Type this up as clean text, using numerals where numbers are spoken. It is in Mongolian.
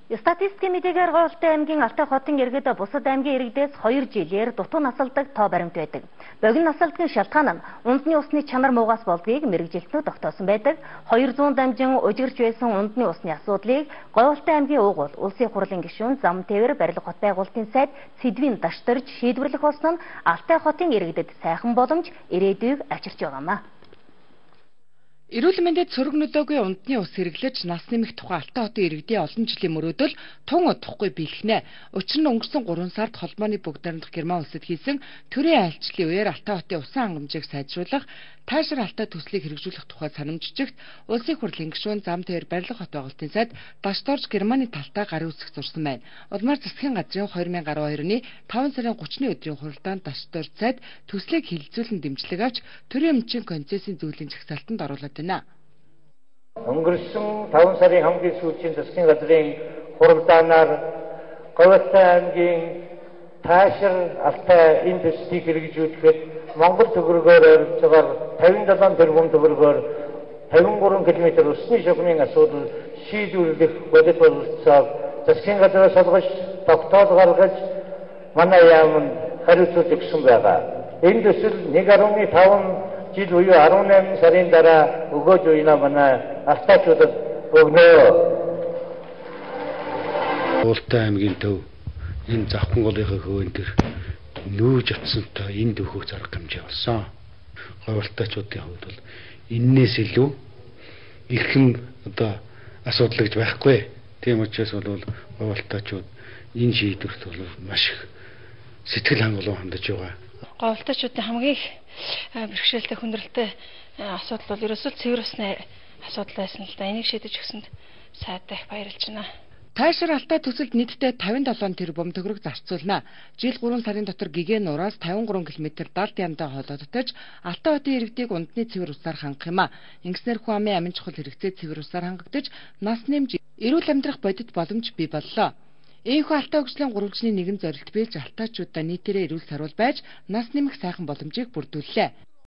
Статистикийн мэдээгээр Говьолтой аймгийн Алтай хотын иргэд бусад аймгийн иргэдээс 2 жилээр дутуу насалдаг тоо баримт байдаг. Богино насалдгийн шалтгаан нь унтны усны чанар муугаас болдгийг мэрэгжилтнүүд тогтоосон байдаг. 200 дамжин ужигрч байсан унтны усны асуудлыг Говьолтой аймгийн уугуул улсын хурлын гишүүн Зам Тээвэр барилга хот байгуулалтын сайд Сэдвийн дашдарж шийдвэрлэх болсон нь Алтай хотын иргэдэд сайхан боломж ирээдүйг авчирч байгаамаа. Эрүүл мэндэд сөрөг нөлөөгүй унтны ус хэрэглэж нас нэмэх тухай Алтай хотын иргэдийн олон жилийн мөрөөдөл тун удахгүй биелхнэ. Учир нь өнгөрсөн 3 сард холбооны бүгд найрамдах Герман улсад хийсэн төрийн айлчлалын үеэр Алтай хотын усан хангамжийг сайжруулах, таашир Алтай төслийг хэрэгжүүлэх тухай санамжчигт улсын хурлын гишүүн Зам Тээвэр барилга хот байгуулалтын сайд Дашторж Германы талтай гарын үсэг зурсан байна. Улмаар засгийн газрын 2012 оны 5 сарын 30-ны өдрийн хуралдаанд Дашторж сайд төслийг хилцүүлэн дэмжлэг авч төрийн өмчийн концессийн зүйлийн жагсаалтанд оруулаад байна. Өнгөрсөн 5 сарын хамгийн сүүлийн засгийн газрын хуралдаанаар Говьолтой аймгийн таашир Алтай энэ төслийг хэрэгжүүлэхэд Монгол төгрөгөөр ойролцоогоор 57 тэрбум төгрөгөөр 53 км усны шугамын асуудал шийдвэрлэх бодит бололцоог засгийн газраас олгож тогтоол гаргаж манай яамд хариуцуулж өгсөн байгаа. Энэ төсөл 1.5 жил буюу 18 сарын дараа өгөөж буйна манай алтайчуудад өгнө. Говьолтой аймгийн төв энэ завхан голынхаа хөвөн дээр нүүж атсантай энэ дөхөх зарга хэмжээ болсон. Говьолтойчуудын хувьд бол эннээс илүү ихэнх одоо асуудал гэж байхгүй. Тийм учраас бол Говьолтойчууд энэ шийдвэрт бол маш их сэтгэл хангалуун хандаж байгаа. Говьолтойчуудын хамгийн их бэрхшээлтэй хүндрэлтэй асуудал бол ерөөсөө цэвэр усны асуудал байсан л да. Энийг шийдэж өгсөнд сайдаа их баярлж байна. Таашир Алтай төсөлд нийтдээ 57 тэрбум төгрөг зарцуулна. Жил 3 сарын дотор Гэгэн нураас 53 км далд ямтай хоолойдтож Алтай хотын иргэдийг унтны цэвэр усаар хангах юм а. Ингэснээр хүн амын амин чухал хэрэгцээ цэвэр усаар хангагдаж нас нэмж эрүүл амьдрах бодит боломж бий боллоо. Ийхүү Алтай хөгжлийн гурвалжны нэгэн зорилт биелж алтайчуудаа нийтээрээ эрүүл сарвал байж нас нэмэх сайхан боломжийг бүрдүүллээ.